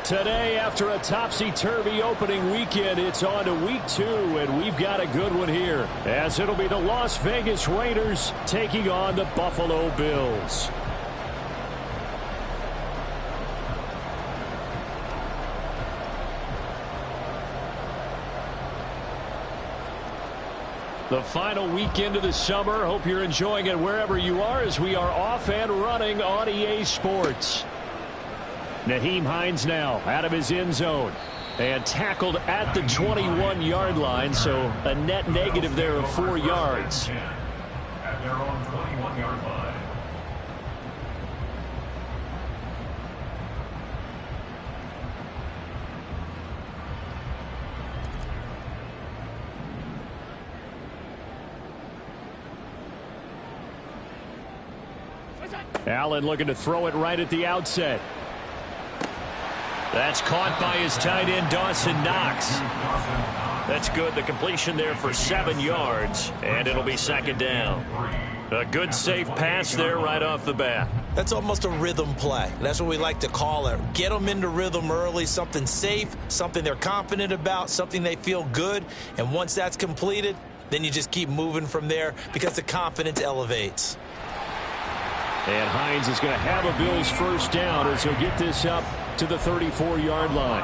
Today, after a topsy-turvy opening weekend, it's on to week 2, and we've got a good one here, as it'll be the Las Vegas Raiders taking on the Buffalo Bills. The final weekend of the summer. Hope you're enjoying it wherever you are, as we are off and running on EA Sports. Nyheim Hines now out of his end zone and tackled at the 21-yard line, so a net negative there of 4 yards. At their own 21-yard line. Allen looking to throw it right at the outset. That's caught by his tight end, Dawson Knox. That's good. The completion there for 7 yards, and it'll be second down. A good, safe pass there right off the bat. That's almost a rhythm play. That's what we like to call it. Get them into rhythm early, something safe, something they're confident about, something they feel good. And once that's completed, then you just keep moving from there because the confidence elevates. And Hines is going to have a Bills first down as he'll get this up to the 34-yard line.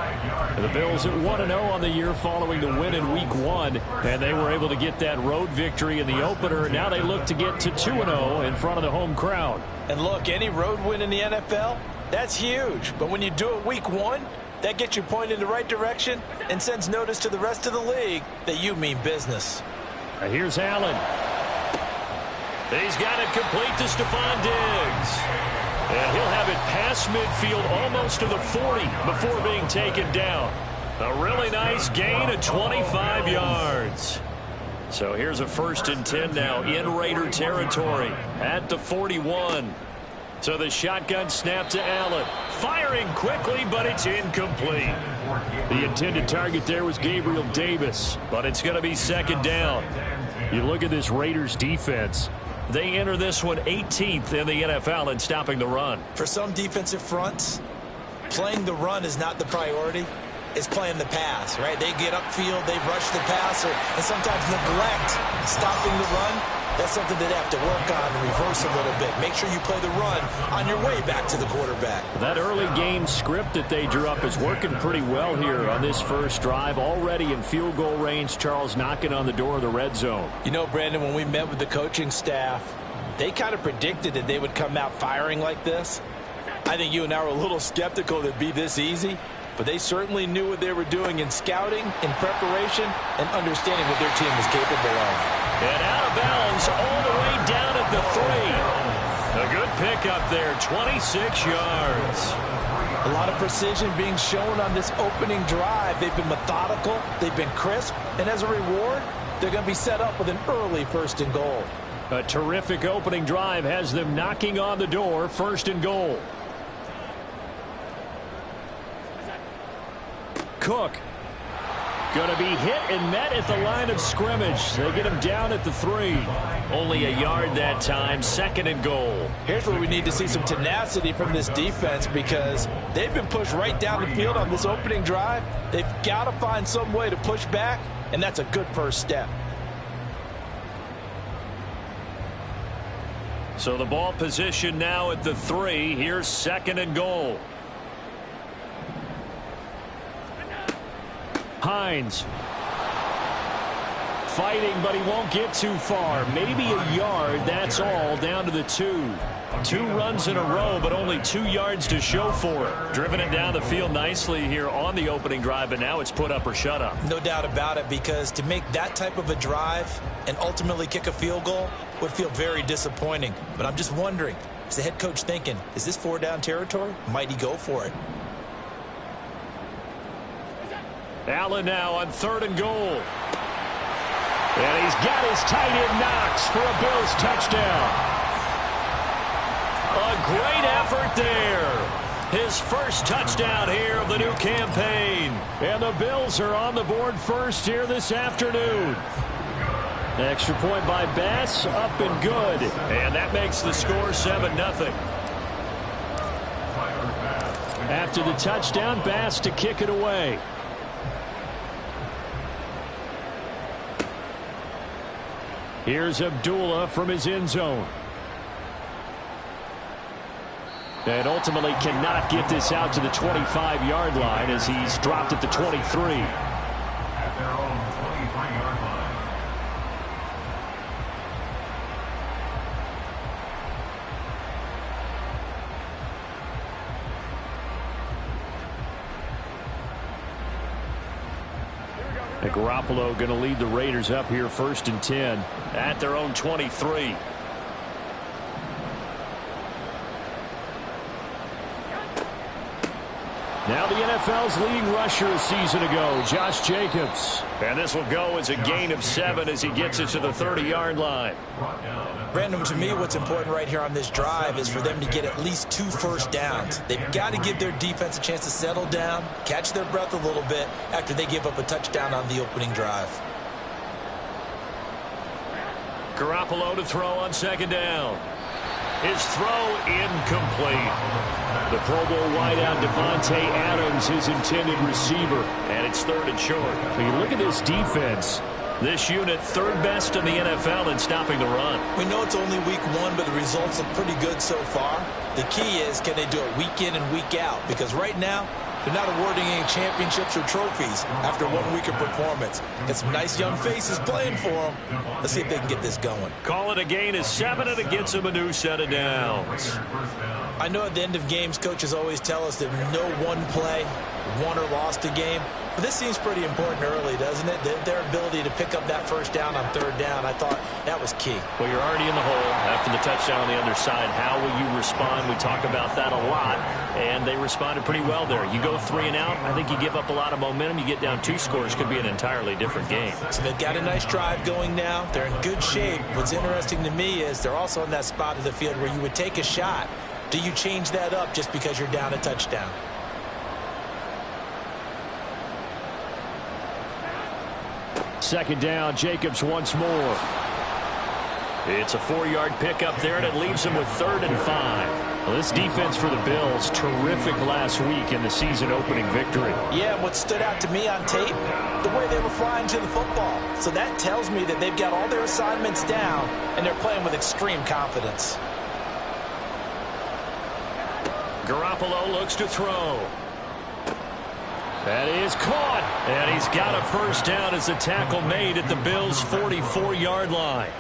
And the Bills at 1-0 on the year following the win in Week 1. And they were able to get that road victory in the opener. And now they look to get to 2-0 in front of the home crowd. And look, any road win in the NFL, that's huge. But when you do it Week 1, that gets you pointed in the right direction and sends notice to the rest of the league that you mean business. And here's Allen. He's got it complete to Stephon Diggs. And he'll have it past midfield almost to the 40 before being taken down. A really nice gain of 25 yards. So here's a 1st and 10 now in Raider territory at the 41. So the shotgun snap to Allen. Firing quickly, but it's incomplete. The intended target there was Gabriel Davis, but it's going to be second down. You look at this Raiders defense. They enter this one 18th in the NFL in stopping the run. For some defensive fronts, playing the run is not the priority. It's playing the pass, right? They get upfield, they rush the passer, and sometimes neglect stopping the run. That's something that they have to work on and reverse a little bit. Make sure you play the run on your way back to the quarterback. That early game script that they drew up is working pretty well here on this first drive. Already in field goal range, Charles knocking on the door of the red zone. You know, Brandon, when we met with the coaching staff, they kind of predicted that they would come out firing like this. I think you and I were a little skeptical that it'd be this easy. But they certainly knew what they were doing in scouting, in preparation, and understanding what their team was capable of. And out of bounds all the way down at the 3. A good pickup there, 26 yards. A lot of precision being shown on this opening drive. They've been methodical, they've been crisp, and as a reward, they're going to be set up with an early 1st and goal. A terrific opening drive has them knocking on the door, 1st and goal. Cook going to be hit and met at the line of scrimmage. They get him down at the 3. Only a yard that time, 2nd and goal. Here's where we need to see some tenacity from this defense because they've been pushed right down the field on this opening drive. They've got to find some way to push back, and that's a good first step. So the ball position now at the 3. Here's 2nd and goal. Hines fighting, but he won't get too far. Maybe a yard, that's all, down to the 2. 2 runs in a row, but only 2 yards to show for it. Driven it down the field nicely here on the opening drive, but now it's put up or shut up. No doubt about it, because to make that type of a drive and ultimately kick a field goal would feel very disappointing. But I'm just wondering, is the head coach thinking, is this 4-down territory? Might he go for it? Allen now on 3rd and goal. And he's got his tight end Knox for a Bills touchdown. A great effort there. His first touchdown here of the new campaign. And the Bills are on the board first here this afternoon. Extra point by Bass, up and good. And that makes the score 7-0. after the touchdown. Bass to kick it away. Here's Abdullah from his end zone. And ultimately cannot get this out to the 25-yard line as he's dropped at the 23. At their own 23-yard line. And Garoppolo going to lead the Raiders up here 1st and 10 at their own 23. Now the NFL's leading rusher a season ago, Josh Jacobs. And this will go as a gain of 7 as he gets it to the 30-yard line. Brandon, to me, what's important right here on this drive is for them to get at least 2 first downs. They've got to give their defense a chance to settle down, catch their breath a little bit after they give up a touchdown on the opening drive. Garoppolo to throw on 2nd down. His throw incomplete. The Pro Bowl wideout Devontae Adams, his intended receiver, and it's 3rd and short. When you look at this defense, this unit 3rd best in the NFL in stopping the run. We know it's only week 1, but the results look pretty good so far. The key is, can they do it week in and week out? Because right now, they're not awarding any championships or trophies after 1 week of performance. Got some nice young faces playing for them. Let's see if they can get this going. Call it a gain of 7, and it gets them a new set of downs. I know at the end of games, coaches always tell us that no one play won or lost a game. But this seems pretty important early, doesn't it? Their ability to pick up that first down on 3rd down, I thought that was key. Well, you're already in the hole after the touchdown on the other side. How will you respond? We talk about that a lot, and they responded pretty well there. You go 3 and out, I think you give up a lot of momentum. You get down 2 scores, could be an entirely different game. So they've got a nice drive going now. They're in good shape. What's interesting to me is they're also in that spot of the field where you would take a shot. Do you change that up just because you're down a touchdown? Second down, Jacobs once more. It's a 4-yard pickup there, and it leaves them with 3rd and 5. Well, this defense for the Bills, terrific last week in the season-opening victory. Yeah, what stood out to me on tape, the way they were flying to the football. So that tells me that they've got all their assignments down, and they're playing with extreme confidence. Garoppolo looks to throw. That is caught, and he's got a first down as the tackle made at the Bills' 44-yard line.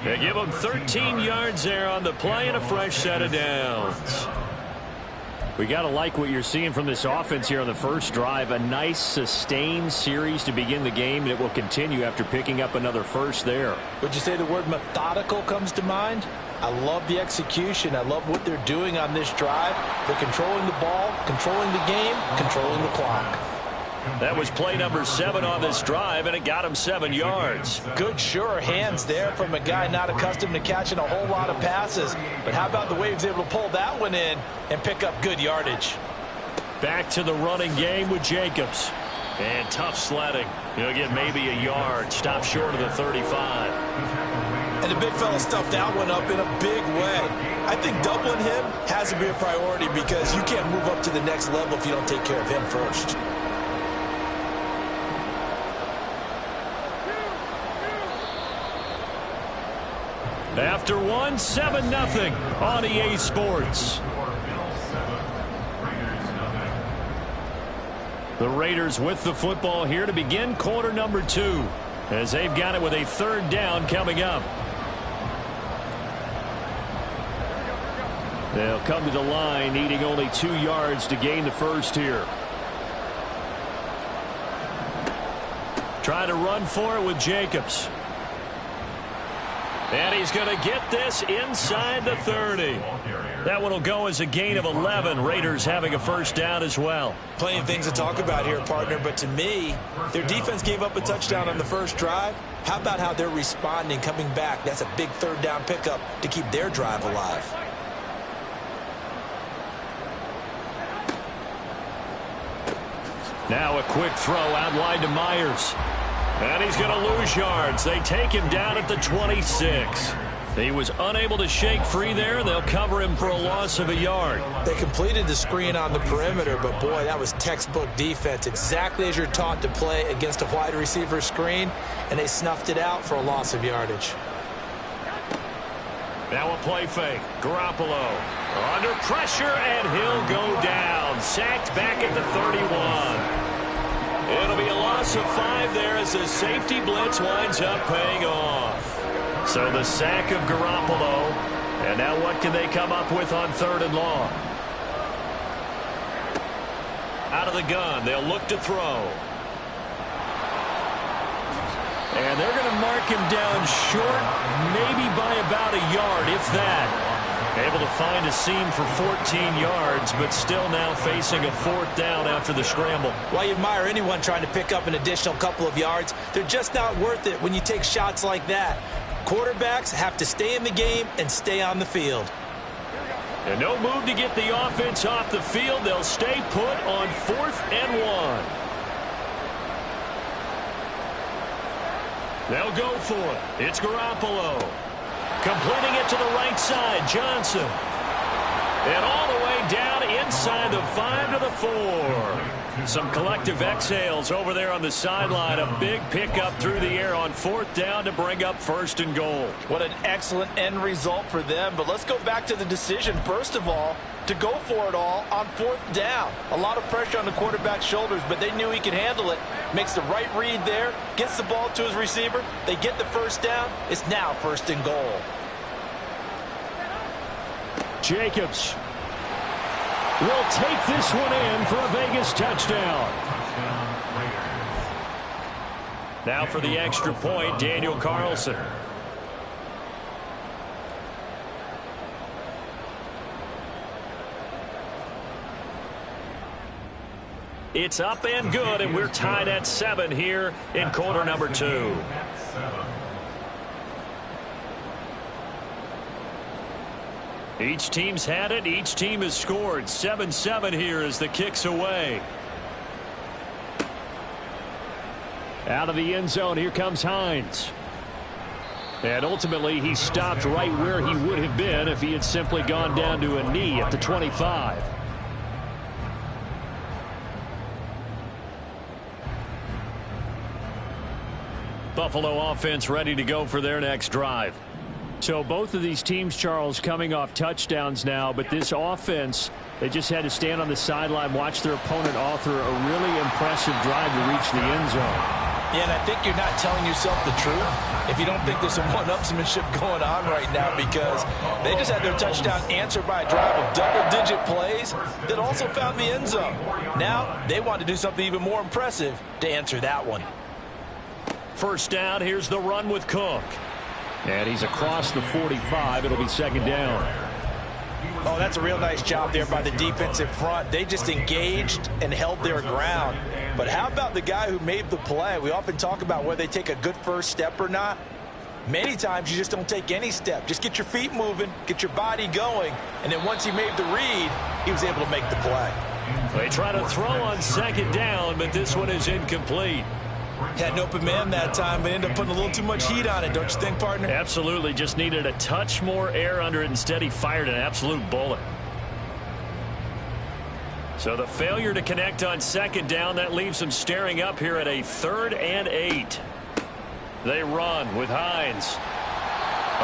They give him 13 yards there on the play and a fresh set of downs. We got to like what you're seeing from this offense here on the first drive. A nice sustained series to begin the game, and it will continue after picking up another first there. Would you say the word methodical comes to mind? I love the execution. I love what they're doing on this drive. They're controlling the ball, controlling the game, controlling the clock. That was play number 7 on this drive, and it got him 7 yards. Good, sure hands there from a guy not accustomed to catching a whole lot of passes. But how about the way he was able to pull that one in and pick up good yardage? Back to the running game with Jacobs. And tough sledding. He'll get maybe a yard. Stop short of the 35. And the big fella stuffed that one up in a big way. I think doubling him has to be a priority because you can't move up to the next level if you don't take care of him first. After 7-0 on EA Sports. The Raiders with the football here to begin quarter number 2 as they've got it with a 3rd down coming up. They'll come to the line needing only 2 yards to gain the first here. Trying to run for it with Jacobs. And he's going to get this inside the 30. That one will go as a gain of 11. Raiders having a first down as well. Plenty of things to talk about here, partner, but to me, their defense gave up a touchdown on the first drive. How about how they're responding, coming back? That's a big 3rd down pickup to keep their drive alive. Now a quick throw out wide to Myers. And he's going to lose yards. They take him down at the 26. He was unable to shake free there, and they'll cover him for a loss of a yard. They completed the screen on the perimeter, but boy, that was textbook defense. Exactly as you're taught to play against a wide receiver screen, and they snuffed it out for a loss of yardage. Now a play fake. Garoppolo under pressure, and he'll go down. Sacked back at the 31. It'll be a loss of 5 there as the safety blitz winds up paying off. So the sack of Garoppolo. And now what can they come up with on 3rd and long? Out of the gun, they'll look to throw. And they're going to mark him down short, maybe by about a yard, if that. Able to find a seam for 14 yards, but still now facing a 4th down after the scramble. Well, you admire anyone trying to pick up an additional couple of yards. They're just not worth it when you take shots like that. Quarterbacks have to stay in the game and stay on the field. And no move to get the offense off the field. They'll stay put on 4th and 1. They'll go for it. It's Garoppolo. Completing it to the right side, Johnson. And all the way down inside the 5 to the 4. Some collective exhales over there on the sideline. A big pickup through the air on 4th down to bring up 1st and goal. What an excellent end result for them. But let's go back to the decision, first of all, to go for it all on 4th down. A lot of pressure on the quarterback's shoulders, but they knew he could handle it. Makes the right read there, gets the ball to his receiver. They get the 1st down. It's now 1st and goal. Jacobs will take this one in for a Vegas touchdown. Now for the extra point, Daniel Carlson. It's up and good, and we're tied at 7 here in quarter number 2. Each team's had it. Each team has scored. 7-7 here as the kick's away. Out of the end zone, here comes Hines. And ultimately, he stopped right where he would have been if he had simply gone down to a knee at the 25. Buffalo offense ready to go for their next drive. So both of these teams, Charles, coming off touchdowns now, but this offense, they just had to stand on the sideline, watch their opponent author a really impressive drive to reach the end zone. Yeah, and I think you're not telling yourself the truth if you don't think there's some one-upsmanship going on right now, because they just had their touchdown answered by a drive of double-digit plays that also found the end zone. Now they want to do something even more impressive to answer that one. 1st down, here's the run with Cook. And he's across the 45. It'll be 2nd down. Oh, that's a real nice job there by the defensive front. They just engaged and held their ground. But how about the guy who made the play? We often talk about whether they take a good first step or not. Many times you just don't take any step. Just get your feet moving, get your body going, and then once he made the read, he was able to make the play. They try to throw on 2nd down, but this one is incomplete. Had an open man that time, but ended up putting a little too much heat on it, don't you think, partner? Absolutely. Just needed a touch more air under it. Instead, he fired an absolute bullet. So the failure to connect on 2nd down, that leaves them staring up here at a 3rd and 8. They run with Hines.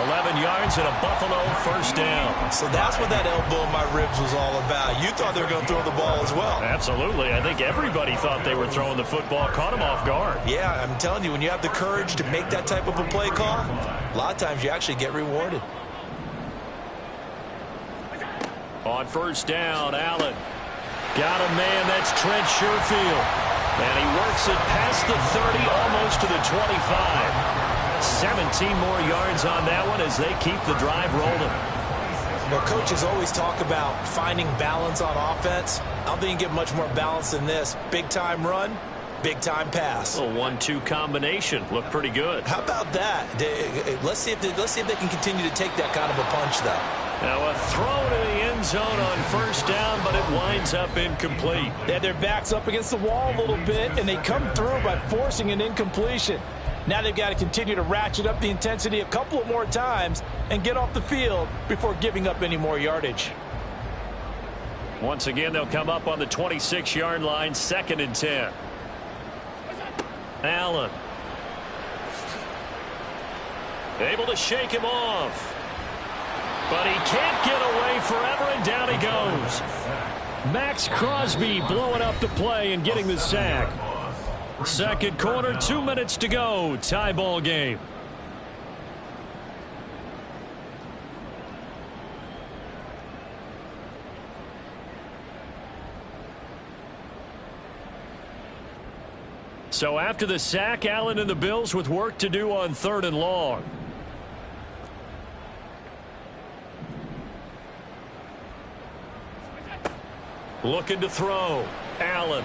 11 yards and a Buffalo 1st down. So that's what that elbow in my ribs was all about. You thought they were going to throw the ball as well. Absolutely. I think everybody thought they were throwing the football. Caught him off guard. Yeah, I'm telling you, when you have the courage to make that type of a play call, a lot of times you actually get rewarded. On 1st down, Allen. Got a man, that's Trent Sherfield. And he works it past the 30, almost to the 25. 17 more yards on that one as they keep the drive rolling. Well, coaches always talk about finding balance on offense. I don't think you get much more balance than this. Big-time run, big-time pass. A 1-2 combination. Looked pretty good. How about that? Let's see if they can continue to take that kind of a punch, though. Now a throw to the end zone on 1st down, but it winds up incomplete. They had their backs up against the wall a little bit, and they come through by forcing an incompletion. Now they've got to continue to ratchet up the intensity a couple of more times and get off the field before giving up any more yardage. Once again, they'll come up on the 26-yard line, 2nd and 10. Allen. Able to shake him off. But he can't get away forever, and down he goes. Max Crosby blowing up the play and getting the sack. Second quarter, 2 minutes to go. Tie ball game. So after the sack, Allen and the Bills with work to do on 3rd and long. Looking to throw. Allen.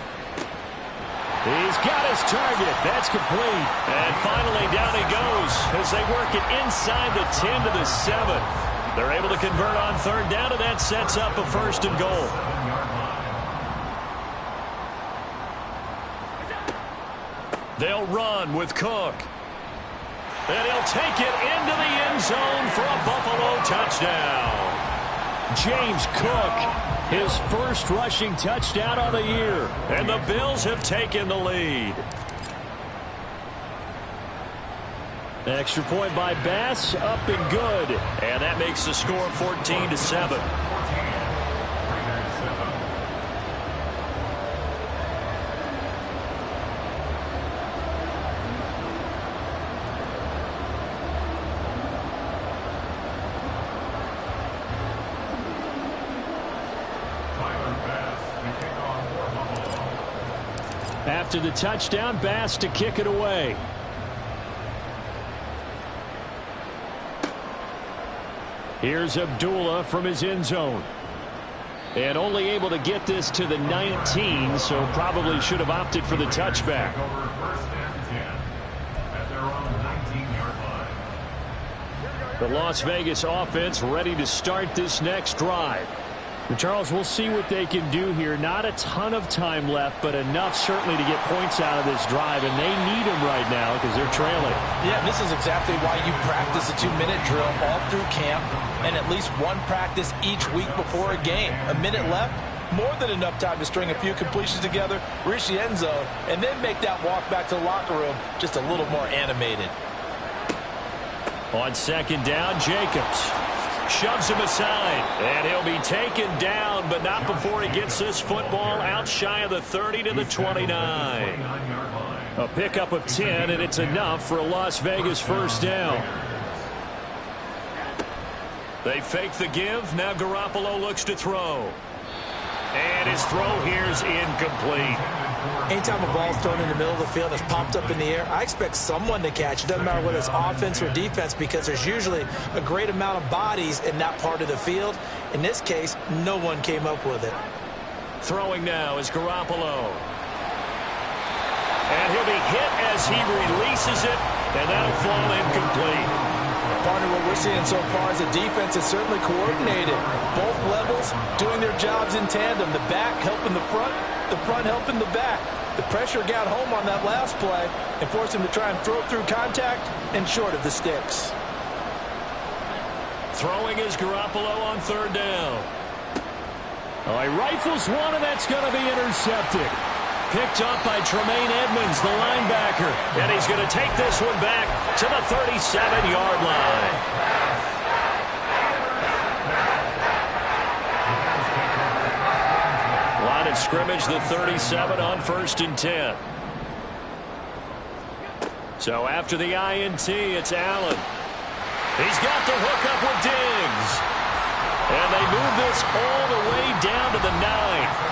He's got his target. That's complete. And finally down he goes as they work it inside the 10 to the 7. They're able to convert on 3rd down, and that sets up a 1st and goal. They'll run with Cook. And he'll take it into the end zone for a Buffalo touchdown. James Cook, his first rushing touchdown of the year. And the Bills have taken the lead. Extra point by Bass, up and good. And that makes the score 14-7. After the touchdown, Bass to kick it away. Here's Abdullah from his end zone. And only able to get this to the 19, so probably should have opted for the touchback. Over 1st and 10 at their own 19-yard line. The Las Vegas offense ready to start this next drive. And Charles, we'll see what they can do here. Not a ton of time left, but enough certainly to get points out of this drive, and they need them right now because they're trailing. Yeah, this is exactly why you practice a 2-minute drill all through camp and at least one practice each week before a game. A minute left, more than enough time to string a few completions together, reach the end zone, and then make that walk back to the locker room just a little more animated. On 2nd down, Jacobs shoves him aside, and he'll be taken down, but not before he gets this football out shy of the 30 to the 29. A pickup of 10, and it's enough for a Las Vegas 1st down. They fake the give. Now Garoppolo looks to throw. And his throw here is incomplete. Anytime a ball's thrown in the middle of the field and it's popped up in the air, I expect someone to catch it. Doesn't matter whether it's offense or defense, because there's usually a great amount of bodies in that part of the field. In this case, no one came up with it. Throwing now is Garoppolo. And he'll be hit as he releases it, and that'll fall incomplete. Partner, what we're seeing so far is the defense is certainly coordinated. Both levels doing their jobs in tandem. The back helping the front helping the back. The pressure got home on that last play and forced him to try and throw through contact and short of the sticks. Throwing is Garoppolo on 3rd down. Oh, he rifles one, and that's going to be intercepted. Picked up by Tremaine Edmonds, the linebacker. And he's going to take this one back to the 37-yard line. Line of scrimmage, the 37 on 1st and 10. So after the INT, it's Allen. He's got the hookup with Diggs. And they move this all the way down to the 9.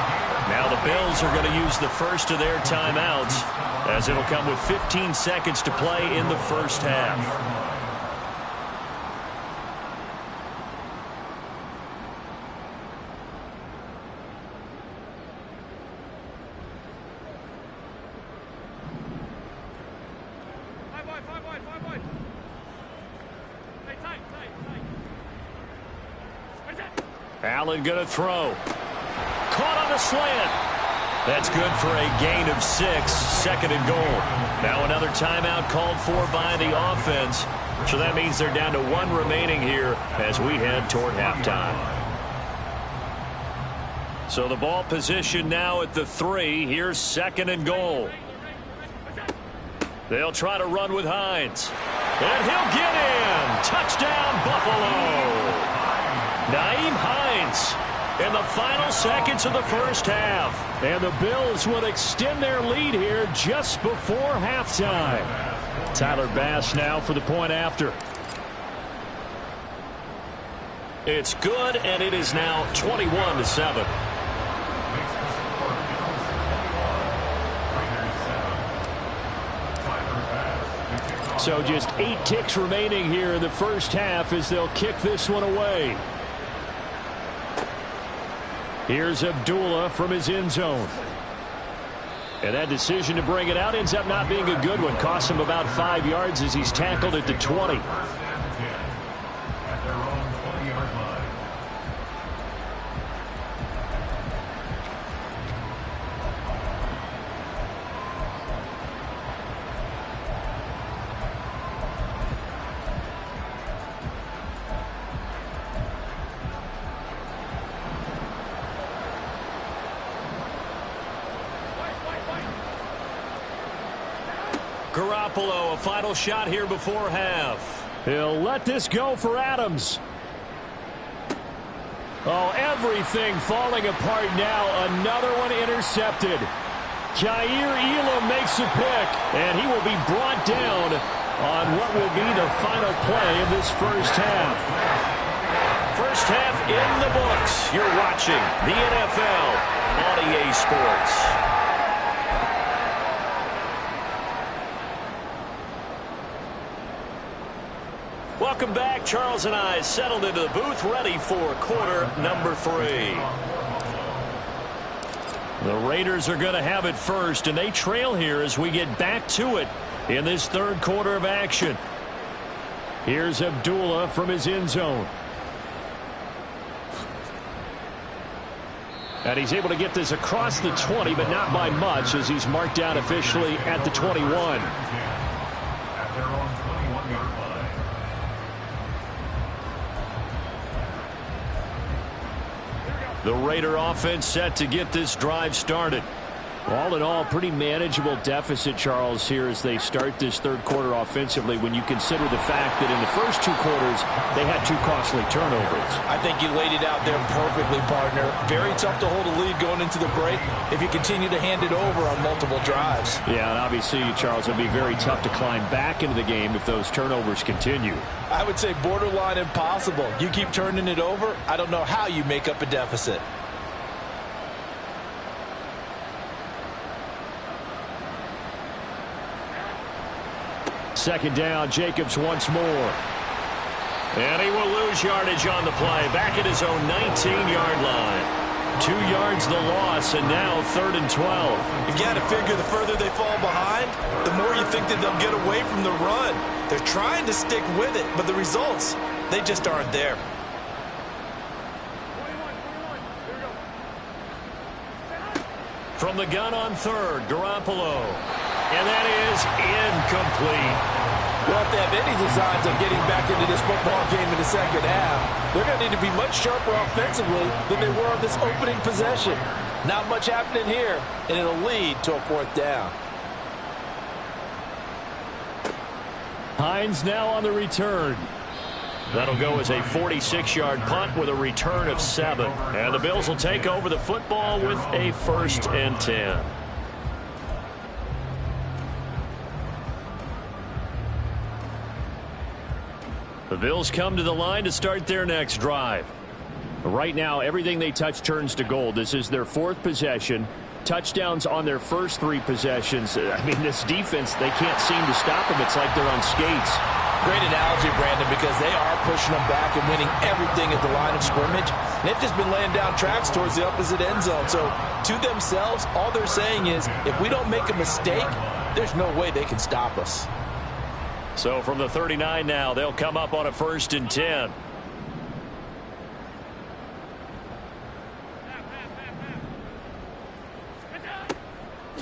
Now the Bills are going to use the first of their timeouts, as it'll come with 15 seconds to play in the first half. Allen going to throw. Caught on the slant. That's good for a gain of 6, 2nd and goal. Now another timeout called for by the offense. So that means they're down to 1 remaining here as we head toward halftime. So the ball position now at the 3. Here's 2nd and goal. They'll try to run with Hines. And he'll get in. Touchdown, Buffalo. Nyheim Hines in the final seconds of the first half. And the Bills will extend their lead here just before halftime. Tyler Bass now for the point after. It's good, and it is now 21-7. So just 8 ticks remaining here in the first half as they'll kick this one away. Here's Abdullah from his end zone. And that decision to bring it out ends up not being a good one. Costs him about 5 yards as he's tackled at the 20. At their own 20-yard line. Garoppolo, a final shot here before half. He'll let this go for Adams. Oh, everything falling apart now. Another one intercepted. Jair Elam makes a pick, and he will be brought down on what will be the final play of this first half. First half in the books. You're watching the NFL on EA Sports. Welcome back. Charles and I settled into the booth, ready for quarter number 3. The Raiders are going to have it first, and they trail here as we get back to it in this third quarter of action. Here's Abdullah from his end zone. And he's able to get this across the 20, but not by much as he's marked down officially at the 21. At their own 21-yard line. The Raider offense set to get this drive started. All in all, pretty manageable deficit, Charles, here as they start this third quarter offensively when you consider the fact that in the first 2 quarters, they had 2 costly turnovers. I think you laid it out there perfectly, partner. Very tough to hold a lead going into the break if you continue to hand it over on multiple drives. Yeah, and obviously, Charles, it'll be very tough to climb back into the game if those turnovers continue. I would say borderline impossible. You keep turning it over, I don't know how you make up a deficit. Second down, Jacobs once more. And he will lose yardage on the play. Back at his own 19-yard line. 2 yards the loss, and now 3rd and 12. You've got to figure the further they fall behind, the more you think that they'll get away from the run. They're trying to stick with it, but the results, they just aren't there. From the gun on 3rd, Garoppolo. And that is incomplete. Well, if they have any designs of getting back into this football game in the second half, they're going to need to be much sharper offensively than they were on this opening possession. Not much happening here, and it'll lead to a 4th down. Hines now on the return. That'll go as a 46-yard punt with a return of 7. And the Bills will take over the football with a 1st and 10. The Bills come to the line to start their next drive. Right now, everything they touch turns to gold. This is their 4th possession. Touchdowns on their first 3 possessions. I mean, this defense, they can't seem to stop them. It's like they're on skates. Great analogy, Brandon, because they are pushing them back and winning everything at the line of scrimmage. And they've just been laying down tracks towards the opposite end zone. So, to themselves, all they're saying is, if we don't make a mistake, there's no way they can stop us. So from the 39 now, they'll come up on a 1st and 10.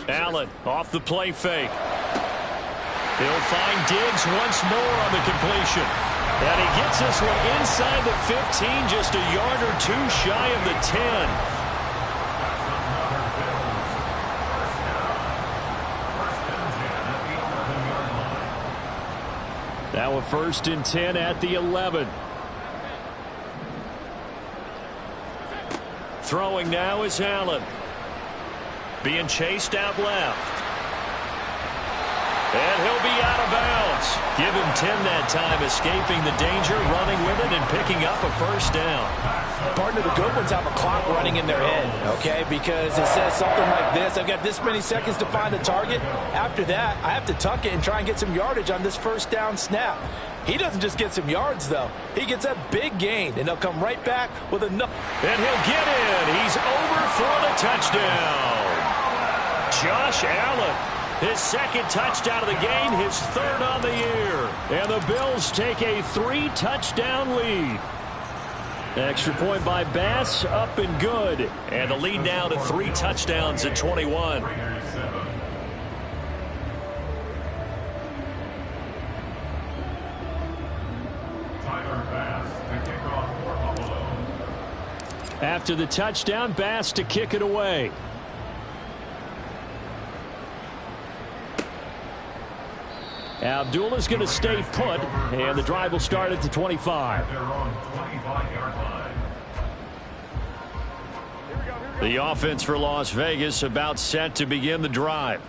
Allen off the play fake. He'll find Diggs once more on the completion. And he gets this one inside the 15, just a yard or two shy of the 10. Now a 1st and 10 at the 11. Throwing now is Allen. Being chased out left. And he'll be out of bounds. Give him 10 that time, escaping the danger, running with it, and picking up a 1st down. Partner, the good ones have a clock running in their head, okay? Because it says something like this: I've got this many seconds to find a target. After that, I have to tuck it and try and get some yardage on this 1st down snap. He doesn't just get some yards, though. He gets a big gain, and he'll come right back with another. And he'll get in. He's over for the touchdown. Josh Allen. His 2nd touchdown of the game, his 3rd on the year. And the Bills take a 3-touchdown lead. Extra point by Bass, up and good. And the lead now to 3 touchdowns at 21. After the touchdown, Bass to kick it away. Abdullah's going to stay put, and the drive will start at the 25. The offense for Las Vegas about set to begin the drive.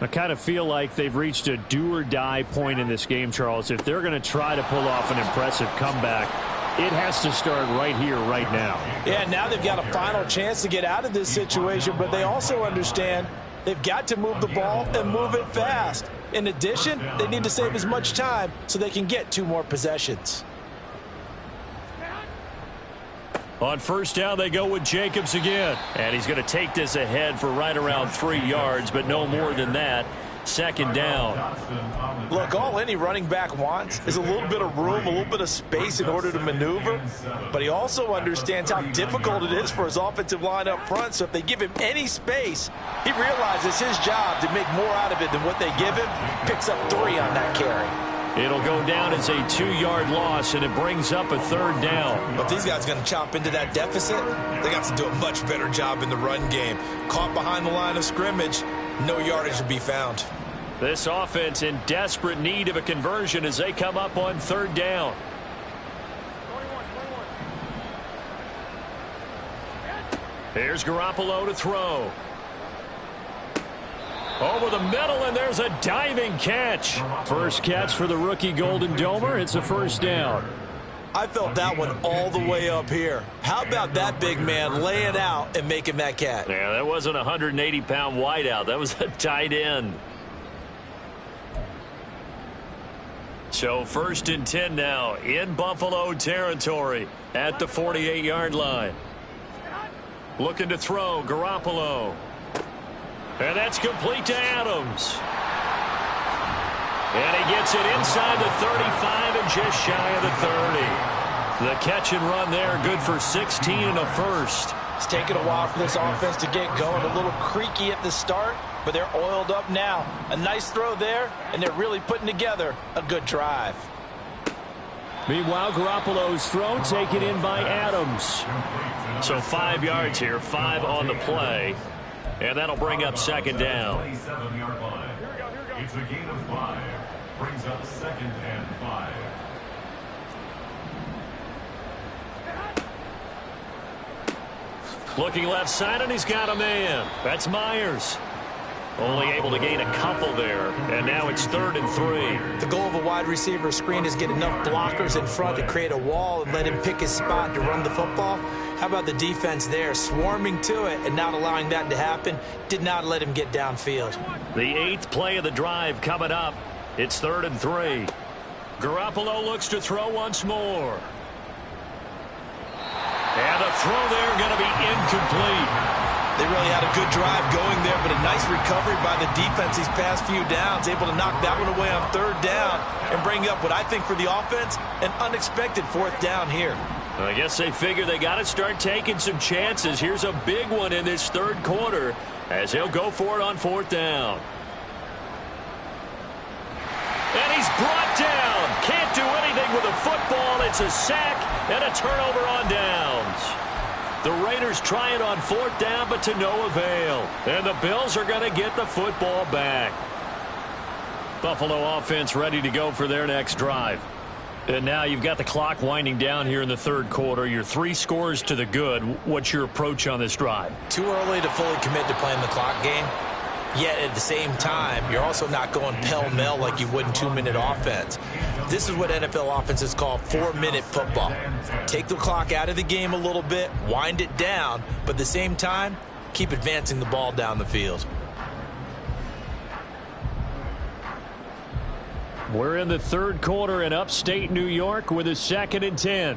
I kind of feel like they've reached a do-or-die point in this game, Charles. If they're going to try to pull off an impressive comeback, it has to start right here, right now. Yeah, now they've got a final chance to get out of this situation, but they also understand they've got to move the ball and move it fast. In addition, they need to save as much time so they can get 2 more possessions. On 1st down, they go with Jacobs again. And he's going to take this ahead for right around 3 yards, but no more than that. 2nd down. Look, all any running back wants is a little bit of room, a little bit of space in order to maneuver. But he also understands how difficult it is for his offensive line up front. So if they give him any space, he realizes his job to make more out of it than what they give him. Picks up 3 on that carry. It'll go down as a 2-yard loss, and it brings up a 3rd down. But these guys are going to chop into that deficit. They got to do a much better job in the run game. Caught behind the line of scrimmage, no yardage to be found. This offense in desperate need of a conversion as they come up on 3rd down. Here's Garoppolo to throw. Over the middle, and there's a diving catch. First catch for the rookie Golden Domer. It's a 1st down. I felt that one all the way up here. How about that big man laying out and making that catch? Yeah, that wasn't a 180-pound wideout. That was a tight end. So 1st and 10 now in Buffalo territory at the 48-yard line. Looking to throw, Garoppolo. And that's complete to Adams. And he gets it inside the 35 and just shy of the 30. The catch and run there, good for 16 and a 1st. It's taken a while for this offense to get going. A little creaky at the start, but they're oiled up now. A nice throw there, and they're really putting together a good drive. Meanwhile, Garoppolo's throw taken in by Adams. So 5 yards here, 5 on the play. And that'll bring up 2nd down. It's a gain of 5. Brings up 2nd and 5. Looking left side, and he's got a man. That's Myers. Only able to gain a couple there, and now it's 3rd and 3. The goal of a wide receiver screen is get enough blockers in front to create a wall and let him pick his spot to run the football. How about the defense there, swarming to it and not allowing that to happen? Did not let him get downfield. The 8th play of the drive coming up. It's 3rd and 3. Garoppolo looks to throw once more. And the throw there going to be incomplete. They really had a good drive going there, but a nice recovery by the defense these past few downs, able to knock that one away on 3rd down and bring up what I think for the offense, an unexpected 4th down here. Well, I guess they figure they got to start taking some chances. Here's a big one in this 3rd quarter as he'll go for it on 4th down. And he's brought down. Can't do anything with a football. It's a sack and a turnover on downs. The Raiders try it on 4th down, but to no avail. And the Bills are going to get the football back. Buffalo offense ready to go for their next drive. And now you've got the clock winding down here in the 3rd quarter. You're 3 scores to the good. What's your approach on this drive? Too early to fully commit to playing the clock game. Yet at the same time, you're also not going pell-mell like you would in 2-minute offense. This is what NFL offenses call 4-minute football. Take the clock out of the game a little bit, wind it down, but at the same time, keep advancing the ball down the field. We're in the 3rd quarter in upstate New York with a 2nd and 10.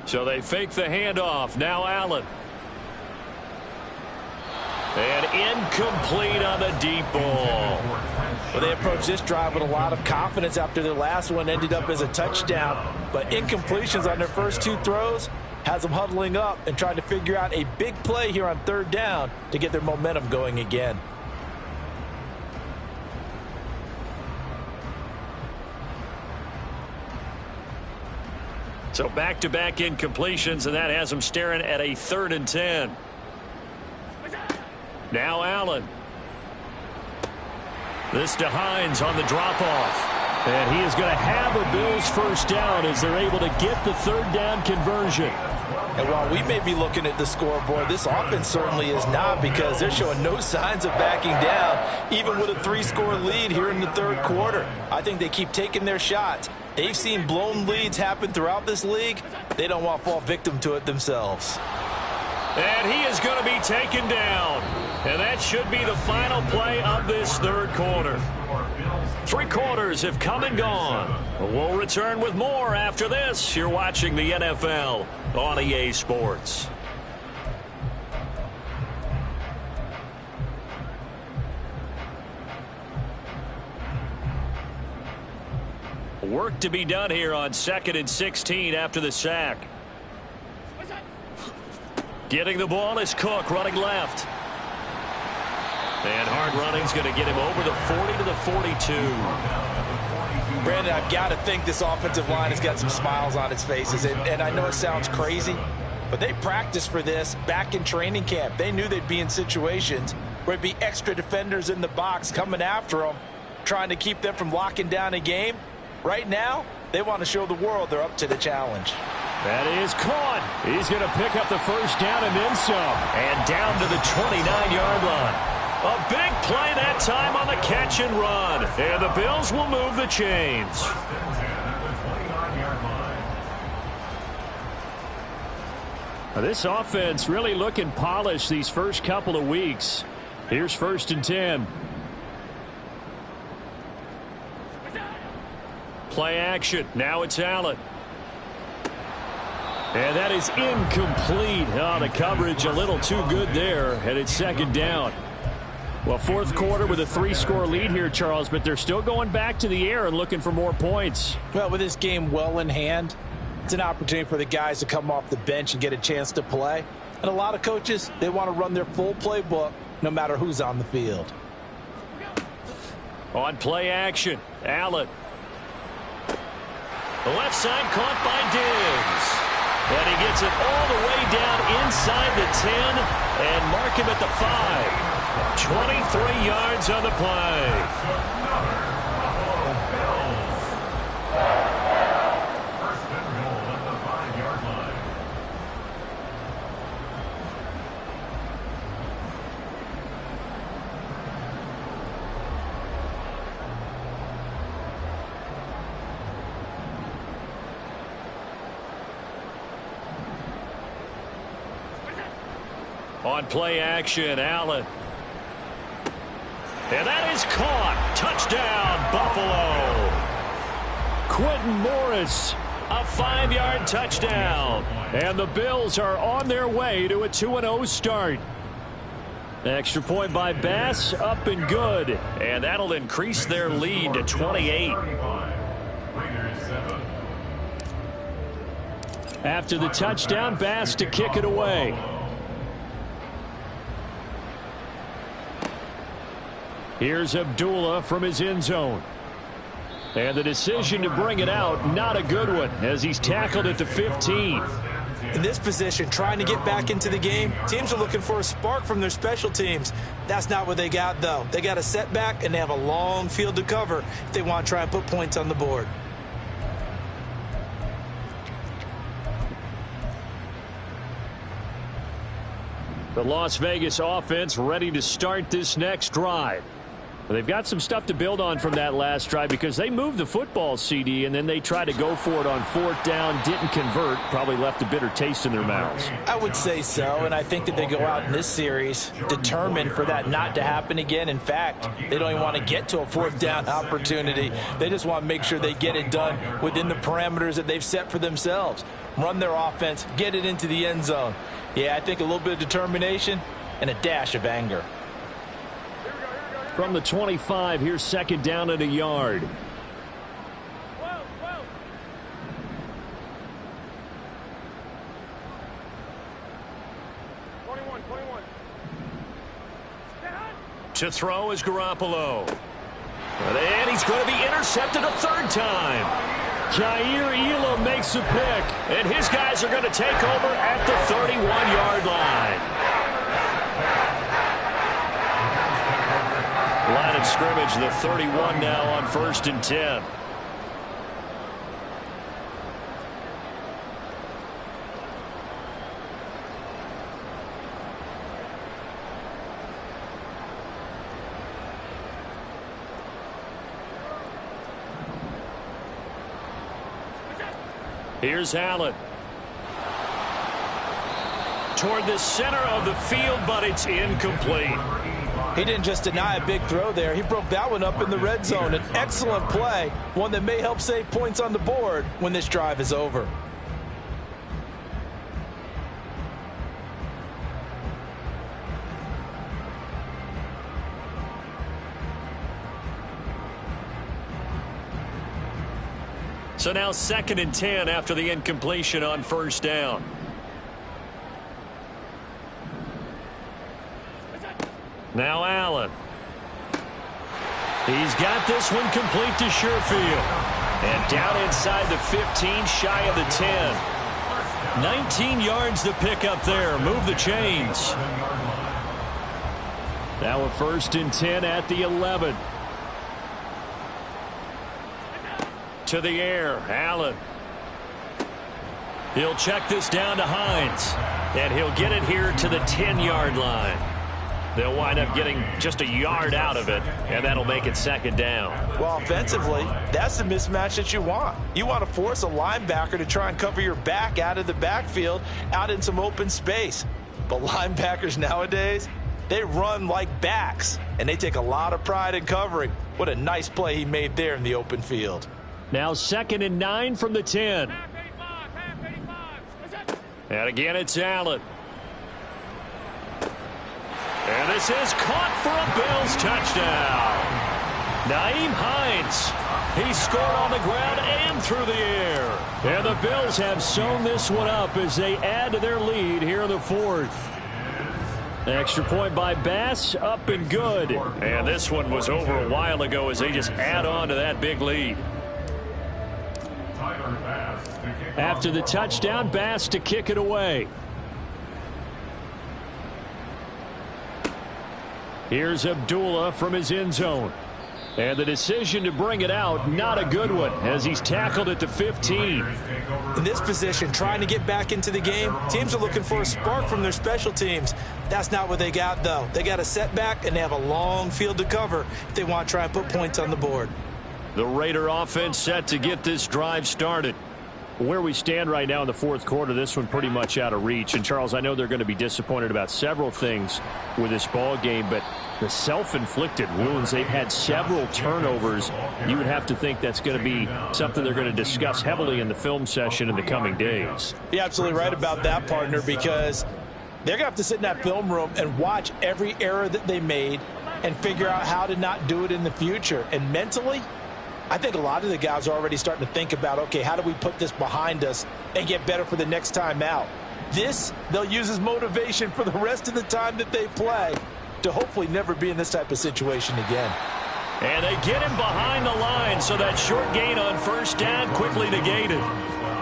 So they fake the handoff. Now Allen. And incomplete on the deep ball. Well, they approached this drive with a lot of confidence after their last one ended up as a touchdown. But incompletions on their first 2 throws has them huddling up and trying to figure out a big play here on 3rd down to get their momentum going again. So back-to-back incompletions, and that has them staring at a 3rd and 10. Now Allen. This to Hines on the drop-off. And he is going to have a Bills first down as they're able to get the 3rd down conversion. And while we may be looking at the scoreboard, this offense certainly is not, because they're showing no signs of backing down, even with a 3-score lead here in the 3rd quarter. I think they keep taking their shots. They've seen blown leads happen throughout this league. They don't want to fall victim to it themselves. And he is going to be taken down. And that should be the final play of this 3rd quarter. 3 quarters have come and gone. We'll return with more after this. You're watching the NFL on EA Sports. Work to be done here on 2nd and 16 after the sack. Getting the ball is Cook running left. And hard running's going to get him over the 40 to the 42. Brandon, I've got to think this offensive line has got some smiles on its faces. And I know it sounds crazy, but they practiced for this back in training camp. They knew they'd be in situations where it'd be extra defenders in the box coming after them, trying to keep them from locking down a game. Right now, they want to show the world they're up to the challenge. That is caught. He's going to pick up the first down and then some. And down to the 29-yard line. A big play that time on the catch and run. And the Bills will move the chains. Now, this offense really looking polished these first couple of weeks. Here's 1st and 10. Play action. Now it's Allen. And that is incomplete. Oh, the coverage a little too good there. And it's 2nd down. Well, 4th quarter with a 3-score lead here, Charles, but they're still going back to the air and looking for more points. Well, with this game well in hand, it's an opportunity for the guys to come off the bench and get a chance to play. And a lot of coaches, they want to run their full playbook no matter who's on the field. On play action, Allen. The left side caught by Diggs. And he gets it all the way down inside the 10 and mark him at the 5. 23 yards on the play. First and goal at the 5-yard line. On play action, Allen. And that is caught. Touchdown, Buffalo. Quentin Morris, a 5-yard touchdown. And the Bills are on their way to a 2-0 start. Extra point by Bass, up and good. And that'll increase their lead to 28. After the touchdown, Bass to kick it away. Here's Abdullah from his end zone. And the decision to bring it out, not a good one, as he's tackled at the 15. In this position, trying to get back into the game, teams are looking for a spark from their special teams. That's not what they got, though. They got a setback, and they have a long field to cover if they want to try and put points on the board. The Las Vegas offense ready to start this next drive. They've got some stuff to build on from that last drive because they moved the football, CD, and then they tried to go for it on fourth down, didn't convert, probably left a bitter taste in their mouths. I would say so, and I think that they go out in this series determined for that not to happen again. In fact, they don't even want to get to a fourth down opportunity. They just want to make sure they get it done within the parameters that they've set for themselves. Run their offense, get it into the end zone. Yeah, I think a little bit of determination and a dash of anger. From the 25, here's second down at a yard. To throw is Garoppolo. And he's going to be intercepted a third time. Jair Elam makes a pick, and his guys are going to take over at the 31-yard line. Line of scrimmage, the 31 now on 1st and 10. Here's Allen. Toward the center of the field, but it's incomplete. He didn't just deny a big throw there. He broke that one up in the red zone. An excellent play, one that may help save points on the board when this drive is over. So now 2nd and 10 after the incompletion on 1st down. Now Allen. He's got this one complete to Sherfield. And down inside the 15, shy of the 10. 19 yards to pick up there. Move the chains. Now a 1st and 10 at the 11. To the air, Allen. He'll check this down to Hines. And he'll get it here to the 10-yard line. They'll wind up getting just a yard out of it, and that'll make it 2nd down. Well, offensively, that's the mismatch that you want. You want to force a linebacker to try and cover your back out of the backfield, out in some open space. But linebackers nowadays, they run like backs, and they take a lot of pride in covering. What a nice play he made there in the open field. Now 2nd and 9 from the 10. And again, it's Allen. And this is caught for a Bills touchdown. Nyheim Hines. He scored on the ground and through the air. And the Bills have sewn this one up as they add to their lead here in the 4th. Extra point by Bass, up and good. And this one was over a while ago as they just add on to that big lead. After the touchdown, Bass to kick it away. Here's Abdullah from his end zone. And the decision to bring it out, not a good one, as he's tackled at the 15. In this position, trying to get back into the game, teams are looking for a spark from their special teams. That's not what they got, though. They got a setback, and they have a long field to cover if they want to try and put points on the board. The Raider offense set to get this drive started. Where we stand right now in the 4th quarter, this one pretty much out of reach. And, Charles, I know they're going to be disappointed about several things with this ball game, but the self-inflicted wounds, they've had several turnovers. You would have to think that's going to be something they're going to discuss heavily in the film session in the coming days. You're absolutely right about that, partner, because they're going to have to sit in that film room and watch every error that they made and figure out how to not do it in the future. And mentally, I think a lot of the guys are already starting to think about, okay, how do we put this behind us and get better for the next time out? This, they'll use as motivation for the rest of the time that they play. to hopefully never be in this type of situation again. And they get him behind the line, so that short gain on first down quickly negated.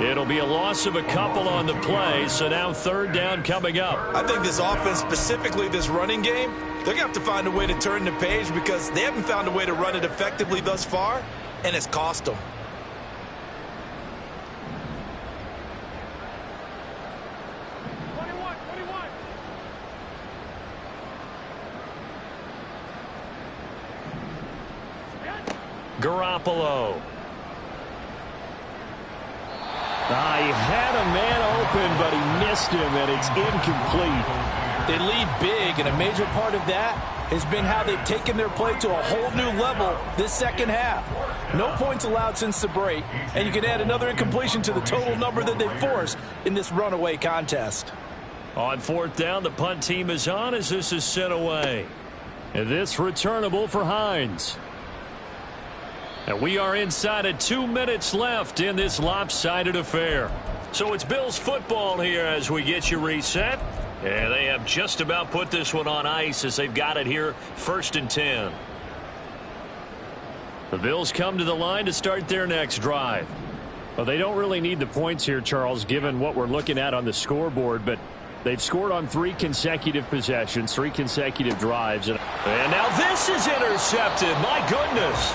It'll be a loss of a couple on the play, so now third down coming up. I think this offense, specifically this running game, they're going to have to find a way to turn the page because they haven't found a way to run it effectively thus far, and it's cost them. Garoppolo. He had a man open, but he missed him, and it's incomplete. They lead big, and a major part of that has been how they've taken their play to a whole new level this second half. No points allowed since the break, and you can add another incompletion to the total number that they forced in this runaway contest. On fourth down, the punt team is on as this is sent away. And this returnable for Hines. And we are inside of 2 minutes left in this lopsided affair. So it's Bills football here as we get you reset. And they have just about put this one on ice as they've got it here, 1st and 10. The Bills come to the line to start their next drive. Well, they don't really need the points here, Charles, given what we're looking at on the scoreboard, but they've scored on 3 consecutive possessions, 3 consecutive drives. And now this is intercepted. My goodness.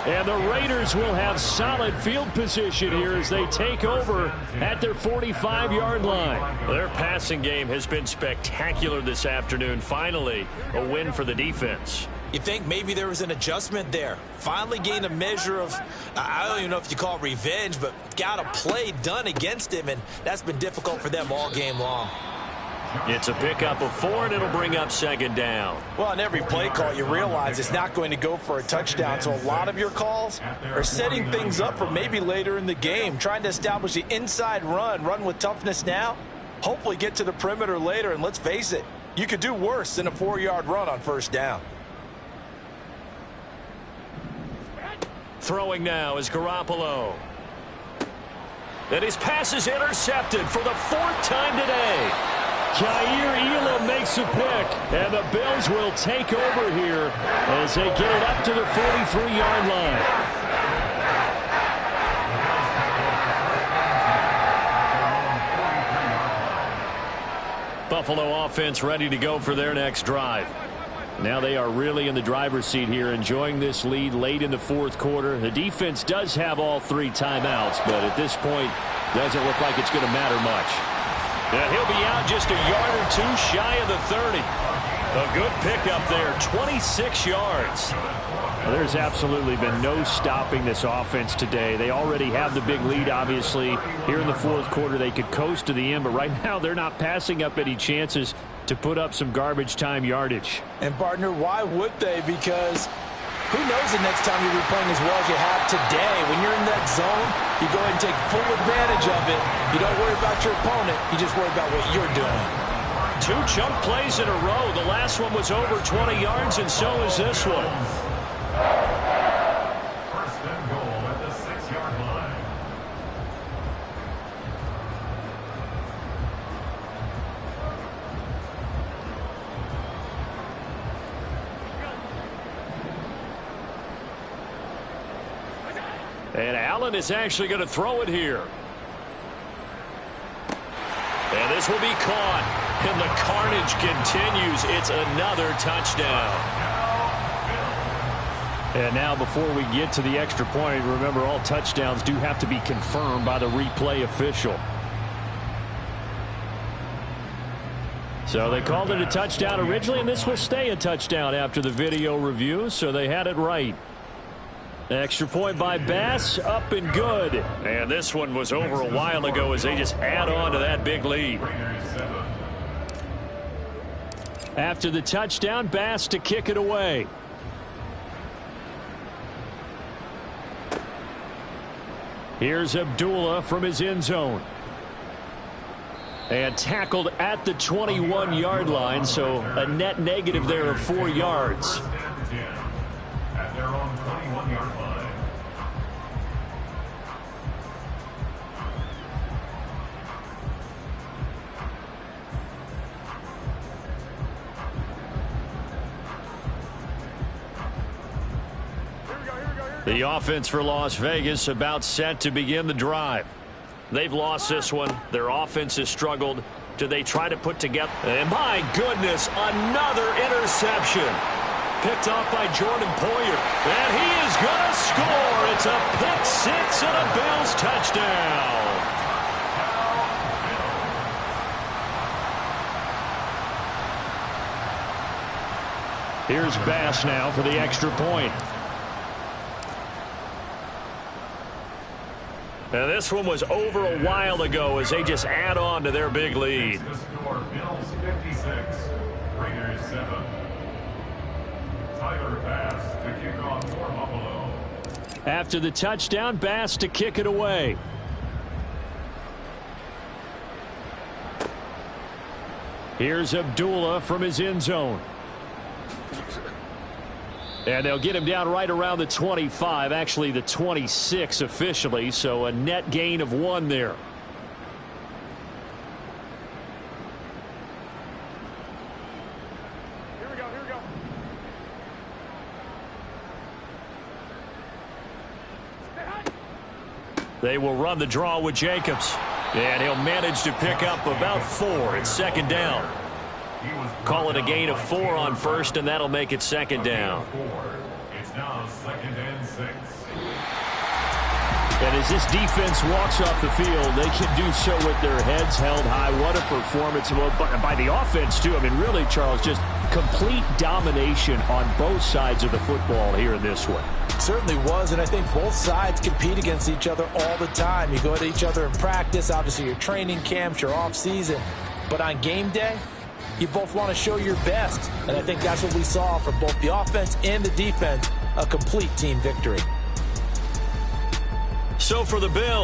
And the Raiders will have solid field position here as they take over at their 45-yard line. Their passing game has been spectacular this afternoon. Finally, a win for the defense. You think maybe there was an adjustment there. Finally gained a measure of, I don't even know if you call it revenge, but got a play done against him, and that's been difficult for them all game long. It's a pickup of 4, and it'll bring up 2nd down. Well, on every play call, you realize it's not going to go for a touchdown, so a lot of your calls are setting things up for maybe later in the game, trying to establish the inside run with toughness now, hopefully get to the perimeter later, and let's face it, you could do worse than a 4-yard run on first down. Throwing now is Garoppolo. And his pass is intercepted for the 4th time today. Kaiir Elam makes a pick, and the Bills will take over here as they get it up to the 43-yard line. Buffalo offense ready to go for their next drive. Now they are really in the driver's seat here, enjoying this lead late in the 4th quarter. The defense does have all 3 timeouts, but at this point, doesn't look like it's going to matter much. And he'll be out just a yard or 2 shy of the 30. A good pickup there, 26 yards. Well, there's absolutely been no stopping this offense today. They already have the big lead, obviously. Here in the 4th quarter, they could coast to the end, but right now they're not passing up any chances to put up some garbage time yardage. And, partner, why would they? Because who knows the next time you'll be playing as well as you have today. When you're in that zone, you go ahead and take full advantage of it. You don't worry about your opponent. You just worry about what you're doing. 2 chunk plays in a row. The last one was over 20 yards, and so is this one. 1st and goal at the 6-yard line. And Allen is actually going to throw it here. And this will be caught. And the carnage continues. It's another touchdown. And now before we get to the extra point, remember all touchdowns do have to be confirmed by the replay official. So they called it a touchdown originally, and this will stay a touchdown after the video review, so they had it right. Extra point by Bass, up and good. And this one was over a while ago as they just add on to that big lead. After the touchdown, Bass to kick it away. Here's Abdullah from his end zone. And tackled at the 21-yard line, so a net negative there of 4 yards. At their own 21-yard line. The offense for Las Vegas about set to begin the drive. They've lost this one. Their offense has struggled. Do they try to put together? And my goodness, another interception. Picked off by Jordan Poyer. And he is going to score. It's a pick six and a Bills touchdown. Here's Bass now for the extra point. Now this one was over a while ago as they just add on to their big lead. The score, Bills 56, Raiders 7. Tyler Bass to kick off for Buffalo. After the touchdown, Bass to kick it away. Here's Abdullah from his end zone. And they'll get him down right around the 25, actually the 26 officially, so a net gain of 1 there. Here we go. They will run the draw with Jacobs. And he'll manage to pick up about 4. It's second down. Call it a gain of 4 on first, and that'll make it second down. It's now 2nd and 6. And as this defense walks off the field, they can do so with their heads held high. What a performance by the offense, too. I mean, really, Charles, just complete domination on both sides of the football here in this one. Certainly was, and I think both sides compete against each other all the time. You go to each other in practice, obviously your training camps, your off-season. But on game day, you both want to show your best, and I think that's what we saw from both the offense and the defense, a complete team victory. So for the Bills,